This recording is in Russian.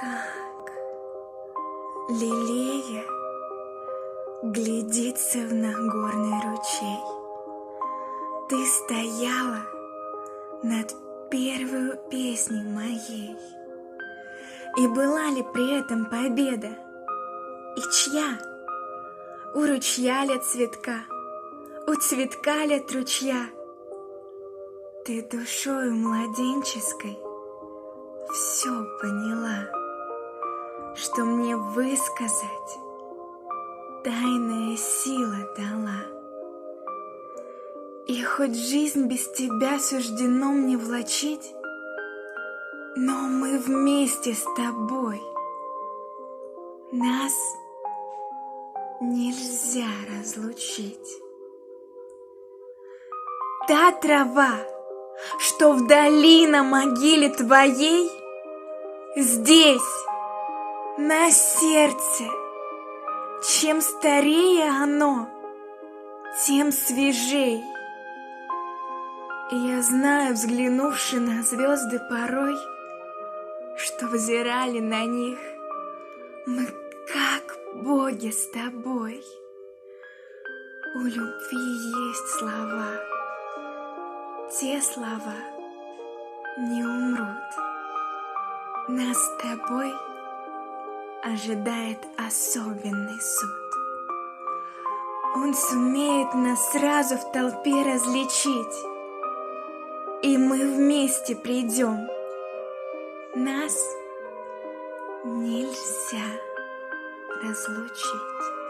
Как лилея глядится в Нагорный ручей. Ты стояла над первой песней моей. И была ли при этом победа? И чья? У ручья ли цветка? У цветка ли ручья? Ты душою младенческой все поняла, что мне высказать тайная сила дала. И хоть жизнь без тебя суждено мне влачить, но мы вместе с тобой. Нас нельзя разлучить. Та трава, что вдали на могиле твоей, здесь, на сердце. Чем старее оно, тем свежей. И я знаю, взглянувши на звезды порой, что взирали на них мы, как боги, с тобой. У любви есть слова, те слова не умрут. Нас с тобой ожидает особенный суд. Он сумеет нас сразу в толпе различить, и мы вместе придем. Нас нельзя разлучить.